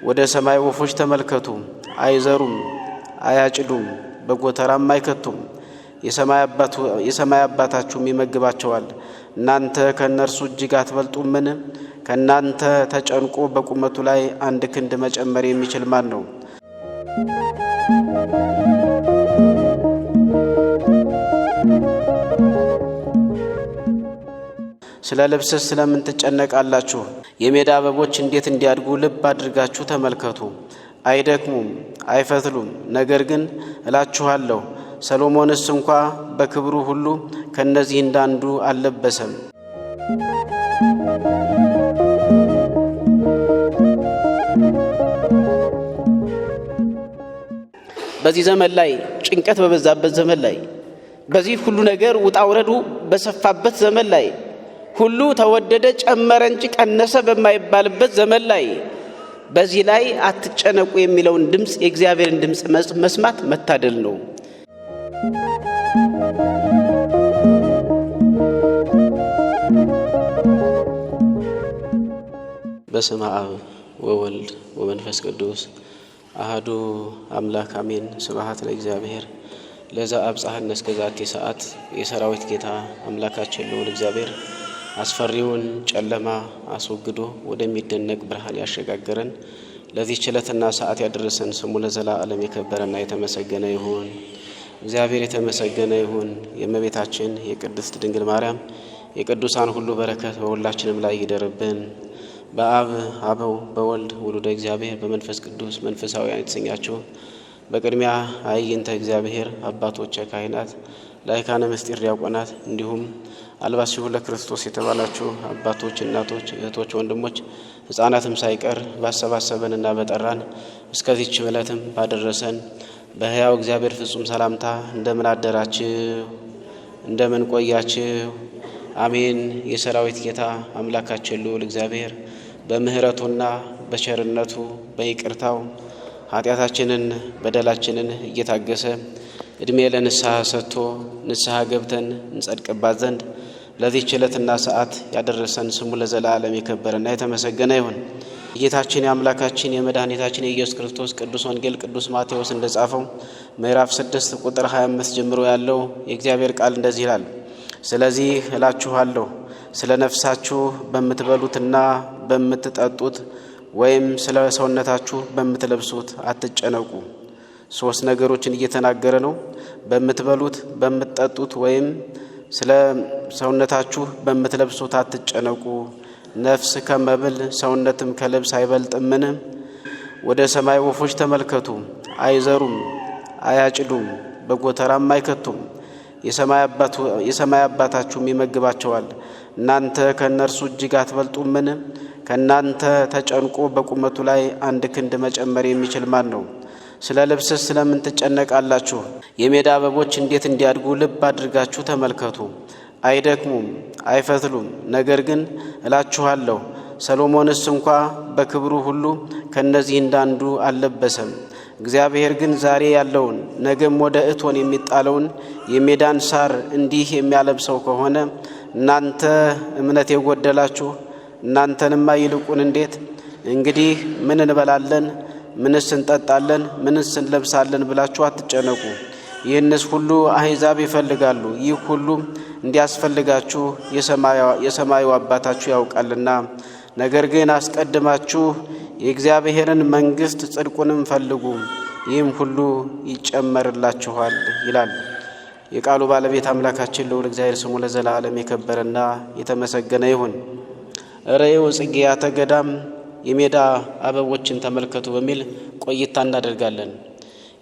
ወደ ሰማይ ወፎች ተመልከቱ፣ አይዘሩም፣ አያጭዱም፣ በጎተራም አይከቱም፣ የሰማይ አባታችሁም ይመግባቸዋል። እናንተ ከእነርሱ እጅግ አትበልጡምን? ከእናንተ ተጨንቆ በቁመቱ ላይ አንድ ክንድ መጨመር የሚችል ማን ነው? ስለ ልብስስ ስለምን ትጨነቃላችሁ? የሜዳ አበቦች እንዴት እንዲያድጉ ልብ አድርጋችሁ ተመልከቱ። አይደክሙም፣ አይፈትሉም። ነገር ግን እላችኋለሁ ሰሎሞንስ እንኳ በክብሩ ሁሉ ከነዚህ እንዳንዱ አልለበሰም። በዚህ ዘመን ላይ ጭንቀት በበዛበት ዘመን ላይ በዚህ ሁሉ ነገር ውጣ ውረዱ በሰፋበት ዘመን ላይ ሁሉ ተወደደ ጨመረ እንጂ ቀነሰ በማይባልበት ዘመን ላይ በዚህ ላይ አትጨነቁ የሚለውን ድምጽ የእግዚአብሔርን ድምጽ መስማት መታደል ነው። በስመ አብ ወወልድ ወመንፈስ ቅዱስ አሐዱ አምላክ አሜን። ስብሐት ለእግዚአብሔር ለዛ አብጽሐነ እስከ ዛቲ ሰዓት። የሰራዊት ጌታ አምላካችን ልዑል እግዚአብሔር አስፈሪውን ጨለማ አስወግዶ ወደሚደነቅ ብርሃን ያሸጋገረን ለዚህ ዕለትና ሰዓት ያደረሰን ስሙ ለዘላለም የከበረና የተመሰገነ ይሁን። እግዚአብሔር የተመሰገነ ይሁን። የእመቤታችን የቅድስት ድንግል ማርያም የቅዱሳን ሁሉ በረከት በሁላችንም ላይ ይደርብን። በአብ አበው በወልድ ውሉደ እግዚአብሔር በመንፈስ ቅዱስ መንፈሳውያን የተሰኛችሁ በቅድሚያ አይንተ እግዚአብሔር አባቶች ካህናት ላይካነ ምስጢር ዲያቆናት እንዲሁም አልባሲሁ ለክርስቶስ የተባላችሁ አባቶች፣ እናቶች፣ እህቶች፣ ወንድሞች ሕፃናትም ሳይቀር ባሰባሰበንና በጠራን እስከዚህች ዕለትም ባደረሰን በሕያው እግዚአብሔር ፍጹም ሰላምታ እንደምን አደራችሁ? እንደምን ቆያችሁ? አሜን። የሰራዊት ጌታ አምላካችን ልዑል እግዚአብሔር በምህረቱና በቸርነቱ በይቅርታው ኃጢአታችንን በደላችንን እየታገሰ እድሜ ለንስሐ ሰጥቶ ንስሐ ገብተን እንጸድቅባት ዘንድ ለዚህ ዕለትና ሰዓት ያደረሰን ስሙ ለዘላለም የከበረና የተመሰገነ ይሁን። የጌታችን የአምላካችን የመድኃኒታችን የኢየሱስ ክርስቶስ ቅዱስ ወንጌል ቅዱስ ማቴዎስ እንደጻፈው ምዕራፍ 6 ቁጥር 25 ጀምሮ ያለው የእግዚአብሔር ቃል እንደዚህ ይላል። ስለዚህ እላችኋለሁ ስለ ነፍሳችሁ በምትበሉትና በምትጠጡት ወይም ስለ ሰውነታችሁ በምትለብሱት አትጨነቁ። ሶስት ነገሮችን እየተናገረ ነው። በምትበሉት፣ በምትጠጡት ወይም ስለ ሰውነታችሁ በምትለብሱት አትጨነቁ። ነፍስ ከመብል ሰውነትም ከልብስ አይበልጥምን? ወደ ሰማይ ወፎች ተመልከቱ፣ አይዘሩም፣ አያጭዱም፣ በጎተራም አይከቱም፣ የሰማይ አባታችሁም ይመግባቸዋል። እናንተ ከእነርሱ እጅግ አትበልጡምን? ከእናንተ ተጨንቆ በቁመቱ ላይ አንድ ክንድ መጨመር የሚችል ማን ነው? ስለ ልብስስ ስለምን ትጨነቃላችሁ? የሜዳ አበቦች እንዴት እንዲያድጉ ልብ አድርጋችሁ ተመልከቱ። አይደክሙም፣ አይፈትሉም። ነገር ግን እላችኋለሁ ሰሎሞንስ እንኳ በክብሩ ሁሉ ከነዚህ እንዳንዱ አልለበሰም። እግዚአብሔር ግን ዛሬ ያለውን ነገም ወደ እቶን የሚጣለውን የሜዳን ሳር እንዲህ የሚያለብሰው ከሆነ እናንተ እምነት የጎደላችሁ እናንተንማ ይልቁን እንዴት! እንግዲህ ምን እንበላለን፣ ምንስ እንጠጣለን፣ ምንስ እንለብሳለን ብላችሁ አትጨነቁ። ይህንስ ሁሉ አሕዛብ ይፈልጋሉ። ይህ ሁሉ እንዲያስፈልጋችሁ የሰማዩ አባታችሁ ያውቃልና። ነገር ግን አስቀድማችሁ የእግዚአብሔርን መንግሥት ጽድቁንም ፈልጉ፣ ይህም ሁሉ ይጨመርላችኋል ይላል። የቃሉ ባለቤት አምላካችን ልዑል እግዚአብሔር ስሙ ለዘላለም የከበረና የተመሰገነ ይሁን። ርዕዩ ጽጌያተ ገዳም የሜዳ አበቦችን ተመልከቱ በሚል ቆይታ እናደርጋለን።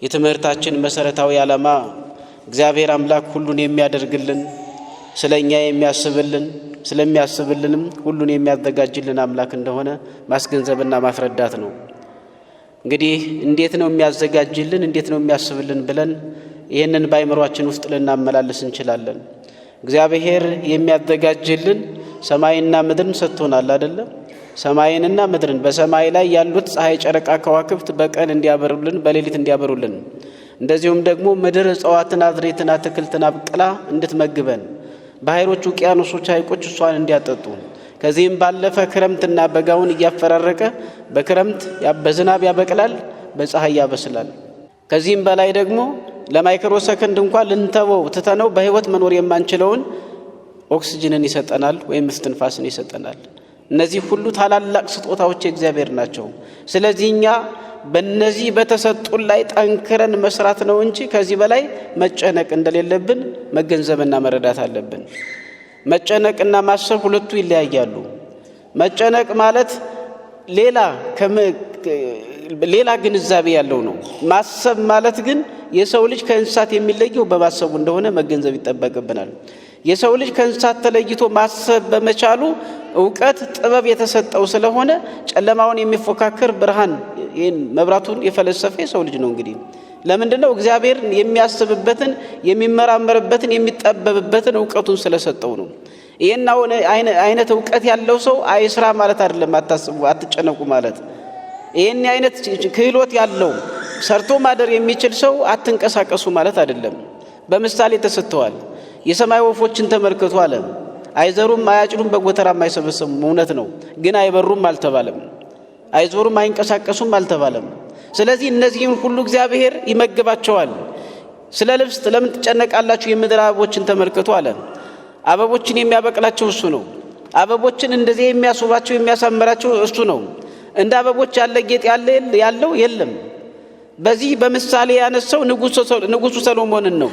የትምህርታችን መሰረታዊ ዓላማ እግዚአብሔር አምላክ ሁሉን የሚያደርግልን ስለኛ የሚያስብልን ስለሚያስብልንም ሁሉን የሚያዘጋጅልን አምላክ እንደሆነ ማስገንዘብና ማስረዳት ነው። እንግዲህ እንዴት ነው የሚያዘጋጅልን፣ እንዴት ነው የሚያስብልን ብለን ይህንን በአይምሯችን ውስጥ ልናመላልስ እንችላለን። እግዚአብሔር የሚያዘጋጅልን ሰማይና ምድርን ሰጥቶናል አይደለም? ሰማይንና ምድርን በሰማይ ላይ ያሉት ፀሐይ፣ ጨረቃ፣ ከዋክብት በቀን እንዲያበሩልን በሌሊት እንዲያበሩልን፣ እንደዚሁም ደግሞ ምድር እጽዋትን፣ አዝሬትን፣ አትክልትን አብቅላ እንድትመግበን፣ ባህሮች፣ ውቅያኖሶች፣ ሐይቆች እሷን እንዲያጠጡ፣ ከዚህም ባለፈ ክረምትና በጋውን እያፈራረቀ በክረምት በዝናብ ያበቅላል፣ በፀሐይ ያበስላል። ከዚህም በላይ ደግሞ ለማይክሮ ሰከንድ እንኳን ልንተወው ትተነው በህይወት መኖር የማንችለውን ኦክሲጅንን ይሰጠናል ወይም እስትንፋስን ይሰጠናል። እነዚህ ሁሉ ታላላቅ ስጦታዎች የእግዚአብሔር ናቸው። ስለዚህ እኛ በእነዚህ በተሰጡን ላይ ጠንክረን መስራት ነው እንጂ ከዚህ በላይ መጨነቅ እንደሌለብን መገንዘብና መረዳት አለብን። መጨነቅና ማሰብ ሁለቱ ይለያያሉ። መጨነቅ ማለት ሌላ ግንዛቤ ያለው ነው። ማሰብ ማለት ግን የሰው ልጅ ከእንስሳት የሚለየው በማሰቡ እንደሆነ መገንዘብ ይጠበቅብናል። የሰው ልጅ ከእንስሳት ተለይቶ ማሰብ በመቻሉ ዕውቀት ጥበብ የተሰጠው ስለሆነ ጨለማውን የሚፎካከር ብርሃን መብራቱን የፈለሰፈ የሰው ልጅ ነው። እንግዲህ ለምንድነው? እግዚአብሔር የሚያስብበትን የሚመራመርበትን የሚጠበብበትን ዕውቀቱን ስለሰጠው ነው። ይሄን አይነት ዕውቀት ያለው ሰው አይስራ ማለት አይደለም፣ አታስቡ አትጨነቁ ማለት። ይሄን አይነት ክህሎት ያለው ሰርቶ ማደር የሚችል ሰው አትንቀሳቀሱ ማለት አይደለም። በምሳሌ ተሰጥቷል። የሰማይ ወፎችን ተመልከቱ አለ። አይዘሩም አያጭዱም በጎተራም አይሰበሰቡም፣ እውነት ነው። ግን አይበሩም አልተባለም፣ አይዞሩም አይንቀሳቀሱም አልተባለም። ስለዚህ እነዚህን ሁሉ እግዚአብሔር ይመግባቸዋል። ስለ ልብስ ለምን ትጨነቃላችሁ? የምድር አበቦችን ተመልከቱ አለ። አበቦችን የሚያበቅላቸው እሱ ነው። አበቦችን እንደዚህ የሚያስውባቸው የሚያሳምራቸው እሱ ነው። እንደ አበቦች ያለ ጌጥ ያለው የለም። በዚህ በምሳሌ ያነሳው ንጉሱ ሰሎሞንን ነው።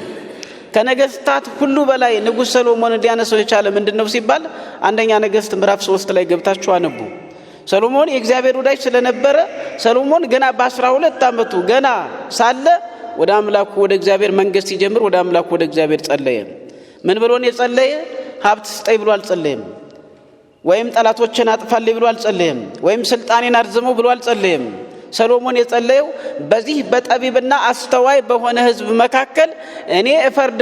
ከነገስታት ሁሉ በላይ ንጉስ ሰሎሞን እንዲያነሳው የቻለ ምንድነው ሲባል አንደኛ ነገስት ምዕራፍ 3 ላይ ገብታችሁ አንቡ። ሰሎሞን የእግዚአብሔር ወዳጅ ስለነበረ ሰሎሞን ገና በ12 ዓመቱ ገና ሳለ ወደ አምላኩ ወደ እግዚአብሔር መንገስ ሲጀምር ወደ አምላኩ ወደ እግዚአብሔር ጸለየ። ምን ብሎ ነው የጸለየ? ሀብት ስጠኝ ብሎ አልጸለየም። ወይም ጠላቶችን አጥፋልኝ ብሎ አልጸለየም። ወይም ስልጣኔን አርዝመው ብሎ አልጸለየም። ሰሎሞን የጸለየው በዚህ በጠቢብና አስተዋይ በሆነ ህዝብ መካከል እኔ እፈርድ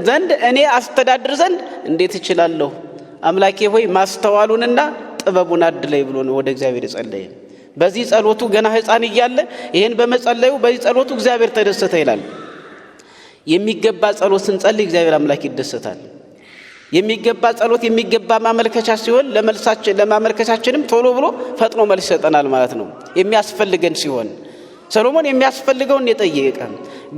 ዘንድ እኔ አስተዳድር ዘንድ እንዴት እችላለሁ? አምላኬ ሆይ ማስተዋሉንና ጥበቡን አድለይ ብሎ ነው ወደ እግዚአብሔር የጸለየ። በዚህ ጸሎቱ ገና ህፃን እያለ ይሄን በመጸለዩ በዚህ ጸሎቱ እግዚአብሔር ተደሰተ ይላል። የሚገባ ጸሎት ስንጸልይ እግዚአብሔር አምላክ ይደሰታል። የሚገባ ጸሎት የሚገባ ማመልከቻ ሲሆን ለማመልከቻችንም ቶሎ ብሎ ፈጥኖ መልስ ይሰጠናል ማለት ነው። የሚያስፈልገን ሲሆን ሰሎሞን የሚያስፈልገውን የጠየቀ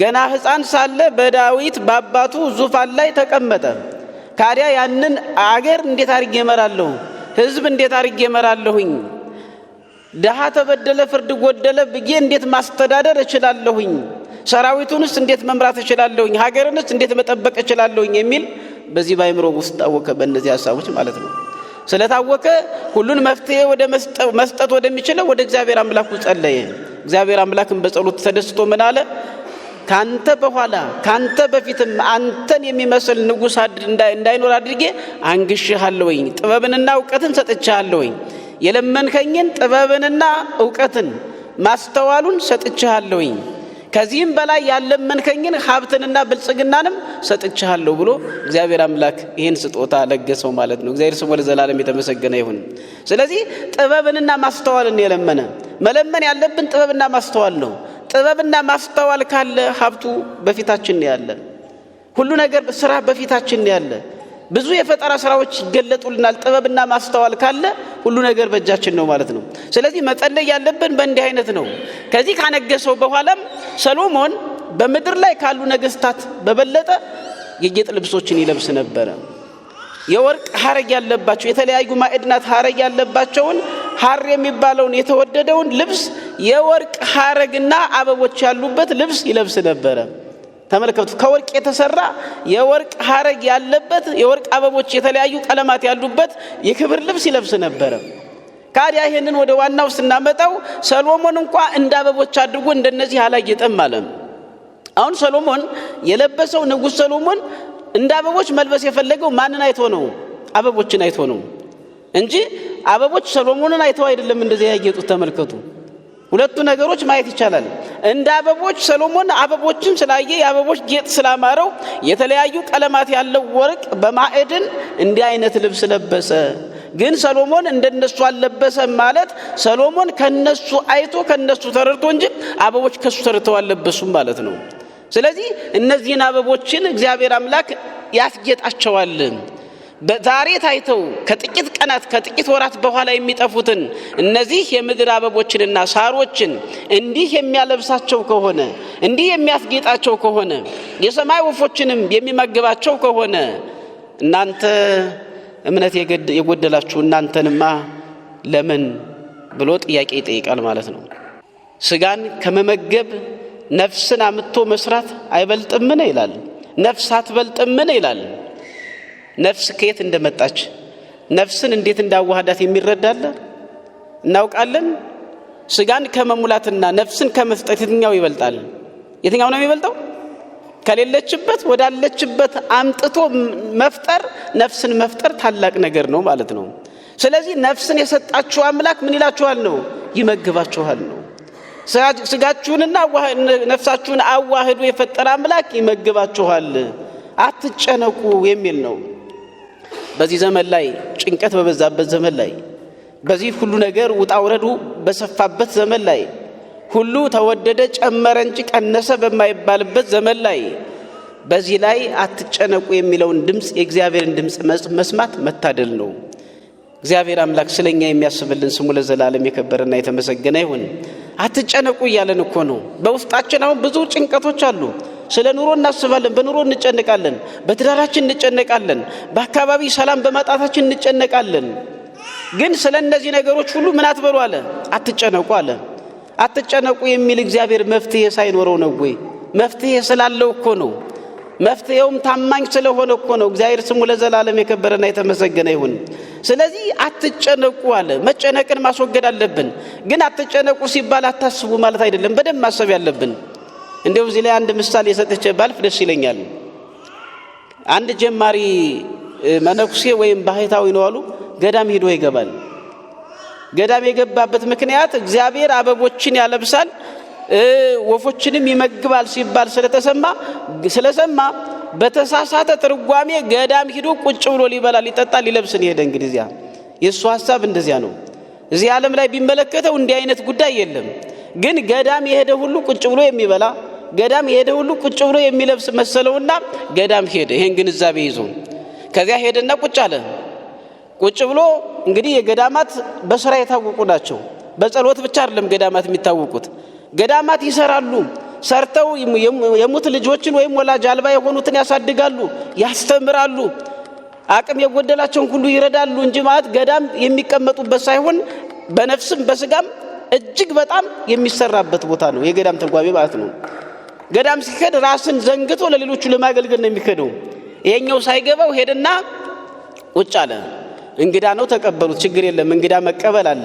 ገና ህፃን ሳለ በዳዊት በአባቱ ዙፋን ላይ ተቀመጠ። ካዲያ ያንን አገር እንዴት አድርጌ እመራለሁ? ህዝብ እንዴት አድርጌ እመራለሁኝ? ደሃ ተበደለ ፍርድ ጎደለ ብዬ እንዴት ማስተዳደር እችላለሁኝ? ሰራዊቱንስ እንዴት መምራት እችላለሁኝ? ሀገርንስ እንዴት መጠበቅ እችላለሁኝ? የሚል በዚህ ባይምሮ ውስጥ ታወቀ። በእነዚህ ሐሳቦች ማለት ነው። ስለታወቀ ሁሉን መፍትሄ ወደ መስጠት ወደሚችለው ወደ እግዚአብሔር አምላክ ጸለየ። እግዚአብሔር አምላክም በጸሎት ተደስቶ ምን አለ? ካንተ በኋላ ካንተ በፊትም አንተን የሚመስል ንጉስ እንዳይኖር አድርጌ አንግሼሃለሁኝ፣ ጥበብንና ዕውቀትን ሰጥቼሃለሁኝ። የለመንከኝን ጥበብንና ዕውቀትን ማስተዋሉን ሰጥቼሃለሁኝ። ከዚህም በላይ ያለመንከኝን ሀብትንና ብልጽግናንም ሰጥቼሃለሁ ብሎ እግዚአብሔር አምላክ ይሄን ስጦታ ለገሰው ማለት ነው። እግዚአብሔር ስሙ ለዘላለም የተመሰገነ ይሁን። ስለዚህ ጥበብንና ማስተዋልን የለመነ መለመን ያለብን ጥበብና ማስተዋል ነው። ጥበብና ማስተዋል ካለ ሀብቱ በፊታችን ያለ፣ ሁሉ ነገር ስራ በፊታችን ያለ፣ ብዙ የፈጠራ ስራዎች ይገለጡልናል። ጥበብና ማስተዋል ካለ ሁሉ ነገር በእጃችን ነው ማለት ነው። ስለዚህ መጸለይ ያለብን በእንዲህ አይነት ነው። ከዚህ ካነገሰው በኋላም ሰሎሞን በምድር ላይ ካሉ ነገስታት በበለጠ የጌጥ ልብሶችን ይለብስ ነበረ። የወርቅ ሐረግ ያለባቸው የተለያዩ ማዕድናት ሐረግ ያለባቸውን ሐር የሚባለውን የተወደደውን ልብስ የወርቅ ሐረግና አበቦች ያሉበት ልብስ ይለብስ ነበረ። ተመልከቱ፣ ከወርቅ የተሰራ የወርቅ ሐረግ ያለበት የወርቅ አበቦች የተለያዩ ቀለማት ያሉበት የክብር ልብስ ይለብስ ነበረ። ካዲያ ይሄንን ወደ ዋናው ስናመጣው ሰሎሞን እንኳን እንደ አበቦች አድርጎ እንደነዚህ አላጌጠም ማለት ነው። አሁን ሰሎሞን የለበሰው ንጉስ ሰሎሞን እንደ አበቦች መልበስ የፈለገው ማንን አይቶ ነው? አበቦችን አይቶ ነው እንጂ አበቦች ሰሎሞንን አይተው አይደለም እንደዚህ ያጌጡት። ተመልከቱ፣ ሁለቱ ነገሮች ማየት ይቻላል። እንደ አበቦች ሰሎሞን አበቦችን ስላየ የአበቦች ጌጥ ስላማረው የተለያዩ ቀለማት ያለው ወርቅ በማዕድን እንዲህ አይነት ልብስ ለበሰ። ግን ሰሎሞን እንደነሱ አልለበሰ ማለት ሰሎሞን ከነሱ አይቶ ከነሱ ተረድቶ እንጂ አበቦች ከሱ ተረድተው አልለበሱም ማለት ነው። ስለዚህ እነዚህን አበቦችን እግዚአብሔር አምላክ ያስጌጣቸዋል። በዛሬ ታይተው ከጥቂት ቀናት ከጥቂት ወራት በኋላ የሚጠፉትን እነዚህ የምድር አበቦችንና ሳሮችን እንዲህ የሚያለብሳቸው ከሆነ እንዲህ የሚያስጌጣቸው ከሆነ የሰማይ ወፎችንም የሚመግባቸው ከሆነ እናንተ እምነት የጎደላችሁ እናንተንማ ለምን ብሎ ጥያቄ ይጠይቃል ማለት ነው። ስጋን ከመመገብ ነፍስን አምጥቶ መስራት አይበልጥምን ይላል። ነፍስ አትበልጥምን ይላል። ነፍስ ከየት እንደመጣች ነፍስን እንዴት እንዳዋሃዳት የሚረዳለ እናውቃለን። ስጋን ከመሙላትና ነፍስን ከመስጠት የትኛው ይበልጣል? የትኛው ነው የሚበልጠው? ከሌለችበት ወዳለችበት አምጥቶ መፍጠር ነፍስን መፍጠር ታላቅ ነገር ነው ማለት ነው። ስለዚህ ነፍስን የሰጣችሁ አምላክ ምን ይላችኋል ነው? ይመግባችኋል ነው። ስጋችሁንና ነፍሳችሁን አዋህዶ የፈጠረ አምላክ ይመግባችኋል፣ አትጨነቁ የሚል ነው። በዚህ ዘመን ላይ ጭንቀት በበዛበት ዘመን ላይ በዚህ ሁሉ ነገር ውጣ ውረዱ በሰፋበት ዘመን ላይ ሁሉ ተወደደ ጨመረ እንጂ ቀነሰ በማይባልበት ዘመን ላይ በዚህ ላይ አትጨነቁ የሚለውን ድምጽ የእግዚአብሔርን ድምጽ መስማት መታደል ነው። እግዚአብሔር አምላክ ስለኛ የሚያስብልን ስሙ ለዘላለም የከበረና የተመሰገነ ይሁን። አትጨነቁ እያለን እኮ ነው። በውስጣችን አሁን ብዙ ጭንቀቶች አሉ። ስለ ኑሮ እናስባለን፣ በኑሮ እንጨነቃለን፣ በትዳራችን እንጨነቃለን፣ በአካባቢ ሰላም በማጣታችን እንጨነቃለን። ግን ስለ እነዚህ ነገሮች ሁሉ ምን አትበሉ አለ? አትጨነቁ አለ። አትጨነቁ የሚል እግዚአብሔር መፍትሄ ሳይኖረው ነው ወይ? መፍትሄ ስላለው እኮ ነው። መፍትሄውም ታማኝ ስለሆነ እኮ ነው። እግዚአብሔር ስሙ ለዘላለም የከበረና የተመሰገነ ይሁን። ስለዚህ አትጨነቁ አለ። መጨነቅን ማስወገድ አለብን። ግን አትጨነቁ ሲባል አታስቡ ማለት አይደለም። በደንብ ማሰብ ያለብን። እንደው እዚህ ላይ አንድ ምሳሌ ሰጥቼ ባልፍ ደስ ይለኛል። አንድ ጀማሪ መነኩሴ ወይም ባህታዊ ነው አሉ ገዳም ሄዶ ይገባል። ገዳም የገባበት ምክንያት እግዚአብሔር አበቦችን ያለብሳል ወፎችንም ይመግባል ሲባል ስለሰማ በተሳሳተ ትርጓሜ ገዳም ሄዶ ቁጭ ብሎ ሊበላ ሊጠጣ ሊለብስን ይሄደ። እንግዲህ እዚያ የሱ ሐሳብ እንደዚያ ነው። እዚህ ዓለም ላይ ቢመለከተው እንዲህ አይነት ጉዳይ የለም። ግን ገዳም የሄደ ሁሉ ቁጭ ብሎ የሚበላ ገዳም የሄደ ሁሉ ቁጭ ብሎ የሚለብስ መሰለውና ገዳም ሄደ። ይሄን ግንዛቤ ይዞ ከዚያ ሄደና ቁጭ አለ። ቁጭ ብሎ እንግዲህ የገዳማት በስራ የታወቁ ናቸው። በጸሎት ብቻ አይደለም ገዳማት የሚታወቁት። ገዳማት ይሰራሉ። ሰርተው የሙት ልጆችን ወይም ወላጅ አልባ የሆኑትን ያሳድጋሉ፣ ያስተምራሉ፣ አቅም የጎደላቸውን ሁሉ ይረዳሉ እንጂ ማለት ገዳም የሚቀመጡበት ሳይሆን በነፍስም በስጋም እጅግ በጣም የሚሰራበት ቦታ ነው የገዳም ትርጓሜ ማለት ነው። ገዳም ሲሄድ ራስን ዘንግቶ ለሌሎቹ ለማገልገል ነው የሚሄደው። ይሄኛው ሳይገባው ሄደና ቁጭ አለ። እንግዳ ነው ተቀበሉት፣ ችግር የለም እንግዳ መቀበል አለ።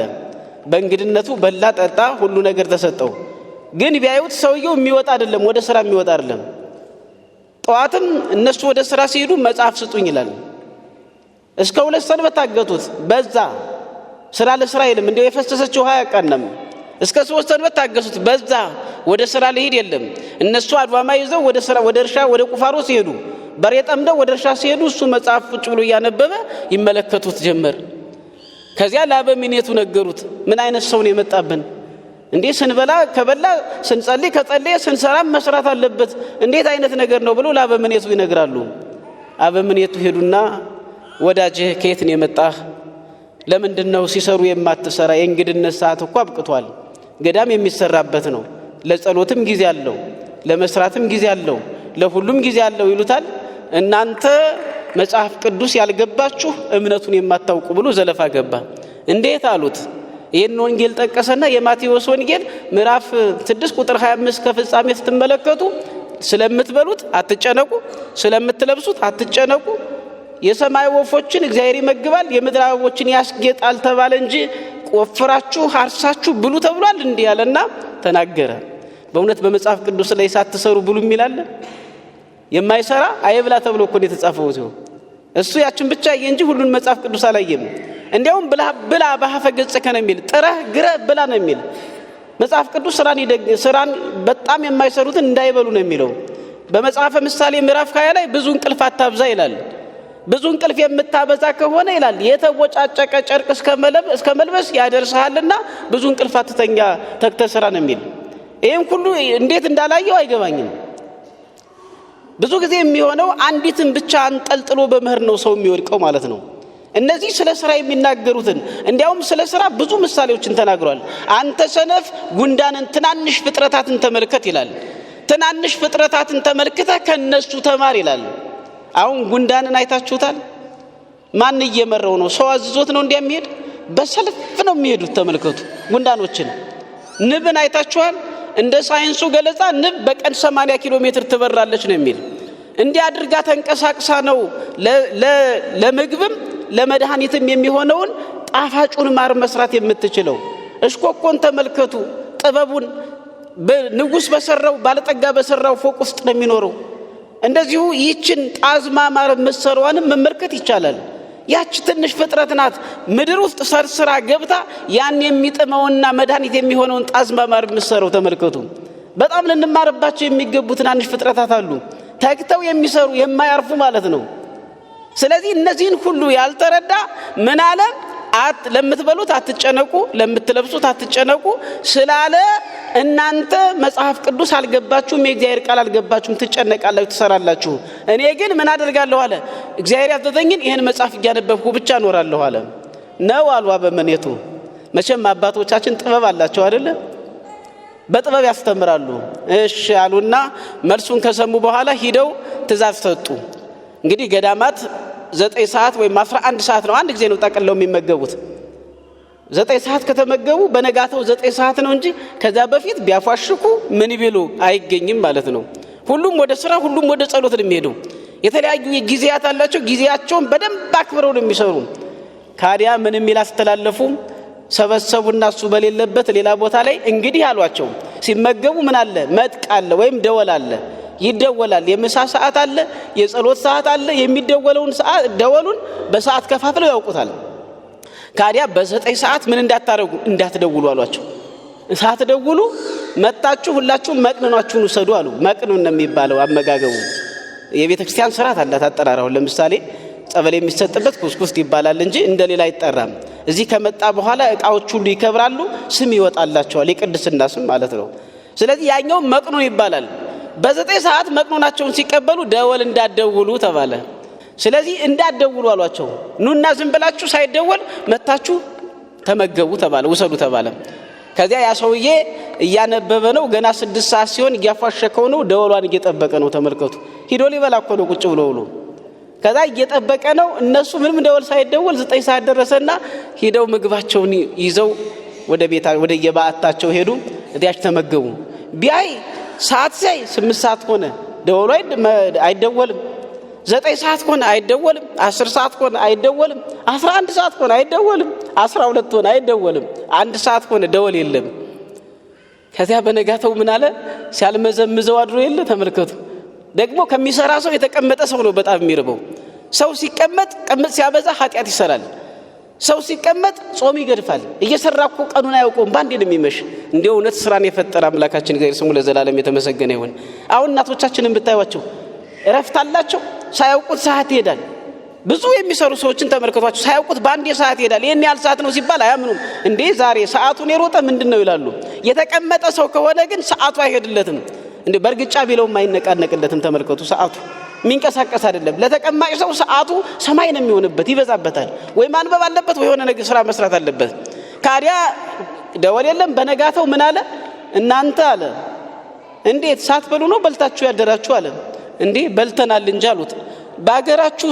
በእንግድነቱ በላ ጠጣ፣ ሁሉ ነገር ተሰጠው። ግን ቢያዩት ሰውየው የሚወጣ አይደለም፣ ወደ ስራ የሚወጣ አይደለም። ጠዋትም እነሱ ወደ ስራ ሲሄዱ መጽሐፍ ስጡኝ ይላል። እስከ 2 ሰንበት ታገቱት። በዛ ስራ ለስራ የለም፣ እንደው የፈሰሰችው ውሃ ያቃነም። እስከ 3 ሰንበት ታገሱት። በዛ ወደ ስራ ሊሄድ የለም። እነሱ አድዋማ ይዘው ወደ ስራ ወደ እርሻ ወደ ቁፋሮ ሲሄዱ በሬ ጠምደው ወደ እርሻ ሲሄዱ እሱ መጽሐፍ ቁጭ ብሎ እያነበበ ይመለከቱት ጀመር። ከዚያ ለአበምኔቱ ነገሩት። ምን አይነት ሰው ነው የመጣብን? እንዴ ስንበላ ከበላ ስንጸልይ ከጸለየ ስንሰራም መስራት አለበት፣ እንዴት አይነት ነገር ነው ብሎ ለአበምኔቱ ይነግራሉ። አበምኔቱ ሄዱና ወዳጅህ ከየት ነው የመጣህ? ለምንድነው ሲሰሩ የማትሰራ? የእንግድነት ሰዓት እኮ አብቅቷል። ገዳም የሚሰራበት ነው። ለጸሎትም ጊዜ አለው፣ ለመስራትም ጊዜ አለው፣ ለሁሉም ጊዜ አለው ይሉታል። እናንተ መጽሐፍ ቅዱስ ያልገባችሁ እምነቱን የማታውቁ ብሎ ዘለፋ ገባ። እንዴት አሉት። ይህን ወንጌል ጠቀሰና የማቴዎስ ወንጌል ምዕራፍ 6 ቁጥር 25 ከፍጻሜ ስትመለከቱ ስለምትበሉት አትጨነቁ፣ ስለምትለብሱት አትጨነቁ፣ የሰማይ ወፎችን እግዚአብሔር ይመግባል፣ የምድር አበቦችን ያስጌጣል ተባለ እንጂ ቆፍራችሁ አርሳችሁ ብሉ ተብሏል እንዲህ ያለና ተናገረ። በእውነት በመጽሐፍ ቅዱስ ላይ ሳትሰሩ ብሉ የሚላል የማይሰራ አይብላ ተብሎ እኮ ነው የተጻፈው። እሱ ያችን ብቻ እንጂ ሁሉን መጽሐፍ ቅዱስ አላየም። እንዲያውም ብላ በሐፈ ገጽከ ነው የሚል፣ ጥረህ ግረህ ብላ ነው የሚል። መጽሐፍ ቅዱስ ስራን በጣም የማይሰሩትን እንዳይበሉ ነው የሚለው። በመጽሐፈ ምሳሌ ምዕራፍ 20 ላይ ብዙ እንቅልፍ አታብዛ ይላል። ብዙ እንቅልፍ የምታበዛ ከሆነ ይላል የተወጫጨቀ ጨርቅ እስከ መልበስ ያደርሳልና ብዙ እንቅልፍ አትተኛ፣ ተግተህ ስራ ነው የሚል። ይሄን ሁሉ እንዴት እንዳላየው አይገባኝም። ብዙ ጊዜ የሚሆነው አንዲትን ብቻ አንጠልጥሎ በመህር ነው ሰው የሚወድቀው ማለት ነው። እነዚህ ስለ ስራ የሚናገሩትን እንዲያውም ስለ ስራ ብዙ ምሳሌዎችን ተናግሯል። አንተ ሰነፍ ጉንዳንን ትናንሽ ፍጥረታትን ተመልከት ይላል። ትናንሽ ፍጥረታትን ተመልክተ ከነሱ ተማር ይላል። አሁን ጉንዳንን አይታችሁታል? ማን እየመረው ነው? ሰው አዝዞት ነው እንደሚሄድ? በሰልፍ ነው የሚሄዱት። ተመልከቱ ጉንዳኖችን። ንብን አይታችኋል? እንደ ሳይንሱ ገለጻ ንብ በቀን 80 ኪሎ ሜትር ትበራለች ነው የሚል። እንዲህ አድርጋ ተንቀሳቅሳ ነው ለምግብም ለመድኃኒትም የሚሆነውን ጣፋጩን ማር መስራት የምትችለው። እሽኮኮን ተመልከቱ፣ ጥበቡን ንጉስ በሰራው ባለጠጋ በሰራው ፎቅ ውስጥ ነው የሚኖረው። እንደዚሁ ይችን ጣዝማ ማር መስራዋንም መመልከት ይቻላል። ያች ትንሽ ፍጥረት ናት ምድር ውስጥ ሰርስራ ገብታ ያን የሚጥመውና መድኃኒት የሚሆነውን ጣዝማ ማር መስራው። ተመልከቱ። በጣም ልንማርባቸው የሚገቡ ትናንሽ ፍጥረታት አሉ፣ ተግተው የሚሰሩ የማያርፉ ማለት ነው። ስለዚህ እነዚህን ሁሉ ያልተረዳ ምን አለ? ለምትበሉት አትጨነቁ፣ ለምትለብሱት አትጨነቁ ስላለ እናንተ መጽሐፍ ቅዱስ አልገባችሁም፣ የእግዚአብሔር ቃል አልገባችሁም፣ ትጨነቃላችሁ፣ ትሰራላችሁ። እኔ ግን ምን አደርጋለሁ አለ? እግዚአብሔር ያዘዘኝን ይህን መጽሐፍ እያነበብኩ ብቻ እኖራለሁ አለ። ነው አሉ አበምኔቱ። መቼም አባቶቻችን ጥበብ አላቸው አይደለ? በጥበብ ያስተምራሉ። እሺ አሉና መልሱን ከሰሙ በኋላ ሂደው ትእዛዝ ሰጡ። እንግዲህ ገዳማት 9 ሰዓት ወይም 11 ሰዓት ነው አንድ ጊዜ ነው ጠቅልለው የሚመገቡት። 9 ሰዓት ከተመገቡ በነጋታው 9 ሰዓት ነው እንጂ ከዛ በፊት ቢያፋሽኩ ምን ቢሉ አይገኝም ማለት ነው። ሁሉም ወደ ስራ፣ ሁሉም ወደ ጸሎት ነው የሚሄዱ። የተለያዩ ጊዜያት አላቸው። ጊዜያቸውን በደንብ አክብረው ነው የሚሰሩ። ካዲያ ምንም ይላስተላለፉ ሰበሰቡና እሱ በሌለበት ሌላ ቦታ ላይ እንግዲህ አሏቸው። ሲመገቡ ምን አለ? መጥቅ አለ ወይም ደወል አለ፣ ይደወላል። የምሳ ሰዓት አለ፣ የጸሎት ሰዓት አለ። የሚደወለውን ሰዓት ደወሉን በሰዓት ከፋፍለው ያውቁታል። ካዲያ በ9 ሰዓት ምን እንዳታረጉ እንዳትደውሉ አሏቸው። ሳትደውሉ መጣችሁ ሁላችሁ መቅንኗችሁን ውሰዱ አሉ። መቅኑን ነው የሚባለው አመጋገቡ። የቤተ ክርስቲያን ስርዓት አላት አጠራራው። ለምሳሌ ጸበል የሚሰጥበት ኩስኩስት ይባላል እንጂ እንደሌላ አይጠራም። እዚህ ከመጣ በኋላ እቃዎች ሁሉ ይከብራሉ፣ ስም ይወጣላቸዋል፣ የቅድስና ስም ማለት ነው። ስለዚህ ያኛው መቅኑን ይባላል። በ9 ሰዓት መቅኑናቸውን ሲቀበሉ ደወል እንዳትደውሉ ተባለ። ስለዚህ እንዳትደውሉ አሏቸው። ኑና ዝም ብላችሁ ሳይደወል መታችሁ ተመገቡ ተባለ፣ ውሰዱ ተባለ። ከዚያ ያ ሰውዬ እያነበበ ነው። ገና 6 ሰዓት ሲሆን እያፋሸከው ነው፣ ደወሏን እየጠበቀ ነው። ተመልከቱ። ሂዶ ሊበላ እኮ ነው ቁጭ ብሎ። ከዛ እየጠበቀ ነው። እነሱ ምንም ደወል ሳይደወል 9 ሰዓት ደረሰና ሂደው ምግባቸውን ይዘው ወደ የበዓታቸው ሄዱ። እዚያች ተመገቡ። ቢያይ ሰዓት ሳይ 8 ሰዓት ሆነ፣ ደወሉ አይደወልም። 9 ሰዓት ሆነ አይደወልም። 10 ሰዓት ሆነ አይደወልም። 11 ሰዓት ሆነ አይደወልም። 12 ሆነ አይደወልም። 1 ሰዓት ሆነ ደወል የለም። ከዚያ በነጋታው ምን አለ? ሲያልመዘምዘው አድሮ የለ። ተመልከቱ። ደግሞ ከሚሰራ ሰው የተቀመጠ ሰው ነው በጣም የሚርበው። ሰው ሲቀመጥ ቅምጥ ሲያበዛ ኃጢአት ይሰራል። ሰው ሲቀመጥ ጾም ይገድፋል። እየሰራ እኮ ቀኑን አያውቀውም፣ ባንዴ ነው የሚመሽ። እንዲሁ እውነት ስራን የፈጠረ አምላካችን እግዚአብሔር ስሙ ለዘላለም የተመሰገነ ይሁን። አሁን እናቶቻችንን ብታዩዋቸው እረፍት አላቸው። ሳያውቁት ሰዓት ይሄዳል። ብዙ የሚሰሩ ሰዎችን ተመልከቷቸው። ሳያውቁት ባንዴ ሰዓት ይሄዳል። ይሄን ያህል ሰዓት ነው ሲባል አያምኑም። እንዴ ዛሬ ሰዓቱን የሮጠ ምንድነው ይላሉ። የተቀመጠ ሰው ከሆነ ግን ሰዓቱ አይሄድለትም። እንዴ በርግጫ ቢለውም አይነቃነቅለትም። ተመልከቱ። ሰዓቱ የሚንቀሳቀስ አይደለም። ለተቀማጭ ሰው ሰዓቱ ሰማይ ነው የሚሆንበት፣ ይበዛበታል። ወይ ማንበብ አለበት ወይ የሆነ ነገር ስራ መስራት አለበት። ካዲያ ደወል የለም። በነጋታው ምን አለ? እናንተ አለ እንዴት ሳትበሉ ነው በልታችሁ ያደራችሁ አለ። እንዴ በልተናል እንጂ አሉት። ባገራችሁ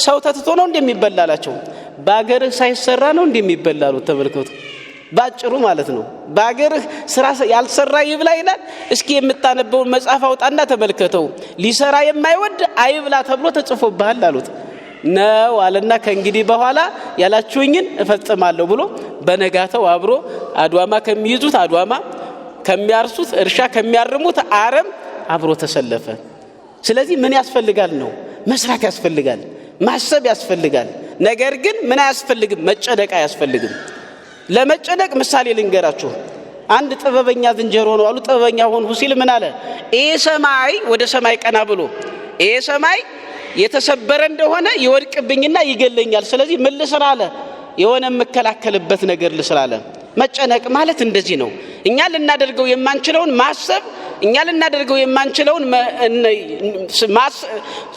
ሰው ተትቶ ነው እንደሚበላላቸው፣ ባገርህ ሳይሰራ ነው እንደሚበላሉት። ተመልከቱ። ባጭሩ ማለት ነው። ባገርህ ስራ ያልሰራ ይብላ ይላል። እስኪ የምታነበውን መጽሐፍ አውጣና ተመልከተው። ሊሰራ የማይወድ አይብላ ተብሎ ተጽፎብሃል አሉት። ነው አለና ከእንግዲህ በኋላ ያላችሁኝን እፈጽማለሁ ብሎ በነጋታው አብሮ አድዋማ ከሚይዙት አድዋማ፣ ከሚያርሱት እርሻ፣ ከሚያርሙት አረም አብሮ ተሰለፈ። ስለዚህ ምን ያስፈልጋል ነው? መስራት ያስፈልጋል፣ ማሰብ ያስፈልጋል። ነገር ግን ምን አያስፈልግም? መጨነቅ አያስፈልግም። ለመጨነቅ ምሳሌ ልንገራችሁ። አንድ ጥበበኛ ዝንጀሮ ነው አሉ። ጥበበኛ ሆንሁ ሲል ምን አለ? ይሄ ሰማይ ወደ ሰማይ ቀና ብሎ ይሄ ሰማይ የተሰበረ እንደሆነ ይወድቅብኝና ይገለኛል። ስለዚህ ምን ልስራ አለ? የሆነ የምከላከልበት ነገር ልስራ አለ። መጨነቅ ማለት እንደዚህ ነው። እኛ ልናደርገው የማንችለውን ማሰብ እኛ ልናደርገው የማንችለውን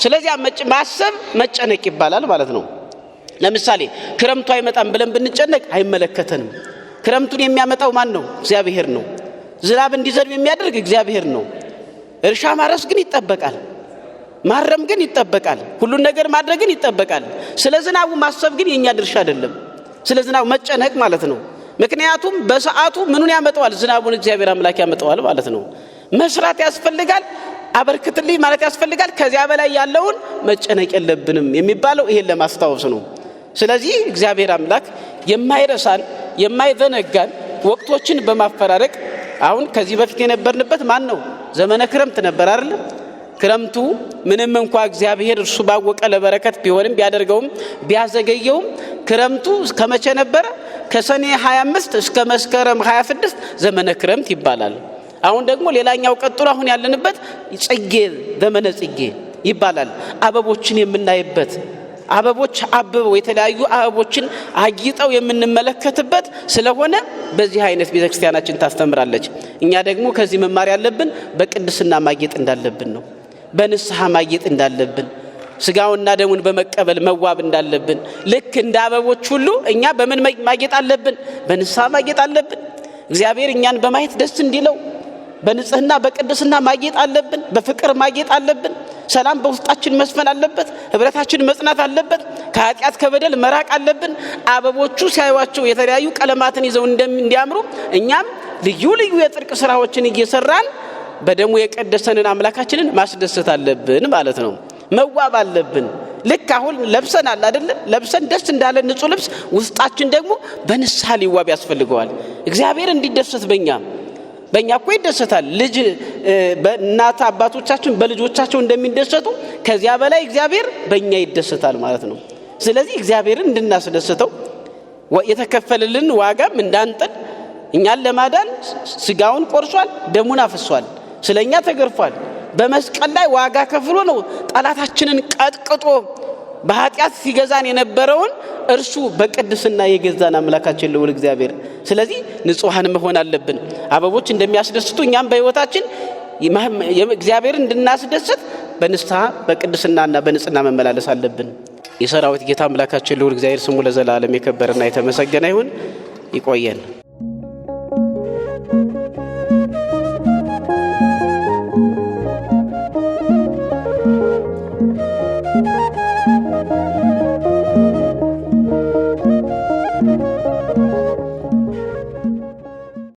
ስለዚህ ማሰብ መጨነቅ ይባላል ማለት ነው። ለምሳሌ ክረምቱ አይመጣም ብለን ብንጨነቅ አይመለከተንም። ክረምቱን የሚያመጣው ማን ነው? እግዚአብሔር ነው። ዝናብ እንዲዘንብ የሚያደርግ እግዚአብሔር ነው። እርሻ ማረስ ግን ይጠበቃል፣ ማረም ግን ይጠበቃል፣ ሁሉን ነገር ማድረግ ግን ይጠበቃል። ስለ ዝናቡ ማሰብ ግን የኛ ድርሻ አይደለም። ስለ ዝናቡ መጨነቅ ማለት ነው። ምክንያቱም በሰዓቱ ምኑን ያመጣዋል? ዝናቡን እግዚአብሔር አምላክ ያመጣዋል ማለት ነው። መስራት ያስፈልጋል፣ አበርክትልኝ ማለት ያስፈልጋል። ከዚያ በላይ ያለውን መጨነቅ የለብንም የሚባለው ይሄን ለማስታወስ ነው። ስለዚህ እግዚአብሔር አምላክ የማይረሳን የማይዘነጋን ወቅቶችን በማፈራረቅ አሁን ከዚህ በፊት የነበርንበት ማን ነው? ዘመነ ክረምት ነበር አይደል? ክረምቱ ምንም እንኳን እግዚአብሔር እርሱ ባወቀ ለበረከት ቢሆንም ቢያደርገውም ቢያዘገየውም ክረምቱ ከመቼ ነበረ? ከሰኔ 25 እስከ መስከረም 26 ዘመነ ክረምት ይባላል። አሁን ደግሞ ሌላኛው ቀጥሎ አሁን ያለንበት ጽጌ ዘመነ ጽጌ ይባላል። አበቦችን የምናይበት አበቦች አበበው የተለያዩ አበቦችን አጊጠው የምንመለከትበት ስለሆነ በዚህ አይነት ቤተክርስቲያናችን ታስተምራለች። እኛ ደግሞ ከዚህ መማር ያለብን በቅድስና ማጌጥ እንዳለብን ነው። በንስሐ ማጌጥ እንዳለብን፣ ስጋውና ደሙን በመቀበል መዋብ እንዳለብን፣ ልክ እንደ አበቦች ሁሉ እኛ በምን ማጌጥ አለብን? በንስሐ ማጌጥ አለብን። እግዚአብሔር እኛን በማየት ደስ እንዲለው በንጽህና በቅድስና ማጌጥ አለብን። በፍቅር ማጌጥ አለብን። ሰላም በውስጣችን መስፈን አለበት። ህብረታችን መጽናት አለበት። ከኃጢአት ከበደል መራቅ አለብን። አበቦቹ ሲያዩዋቸው የተለያዩ ቀለማትን ይዘው እንዲያምሩ እኛም ልዩ ልዩ የጽድቅ ስራዎችን እየሰራን በደሙ የቀደሰንን አምላካችንን ማስደሰት አለብን ማለት ነው። መዋብ አለብን። ልክ አሁን ለብሰናል አይደል? ለብሰን ደስ እንዳለ ንጹህ ልብስ ውስጣችን ደግሞ በንስሐ ሊዋብ ያስፈልገዋል። እግዚአብሔር እንዲደሰት በእኛ እኮ ይደሰታል። ልጅ በእናት አባቶቻችን በልጆቻቸው እንደሚደሰቱ ከዚያ በላይ እግዚአብሔር በእኛ ይደሰታል ማለት ነው። ስለዚህ እግዚአብሔርን እንድናስደስተው የተከፈለልን ዋጋም እንዳንጥል እኛን ለማዳን ስጋውን ቆርሷል፣ ደሙን አፍሷል፣ ስለኛ ተገርፏል። በመስቀል ላይ ዋጋ ከፍሎ ነው ጠላታችንን ቀጥቅጦ በኃጢአት ሲገዛን የነበረውን እርሱ በቅድስና የገዛን አምላካችን ልዑል እግዚአብሔር። ስለዚህ ንጹሃን መሆን አለብን። አበቦች እንደሚያስደስቱ እኛም በሕይወታችን እግዚአብሔርን እንድናስደስት በንስሐ በቅድስናና በንጽህና መመላለስ አለብን። የሰራዊት ጌታ አምላካችን ልዑል እግዚአብሔር ስሙ ለዘላለም የከበረና የተመሰገነ ይሁን። ይቆየን።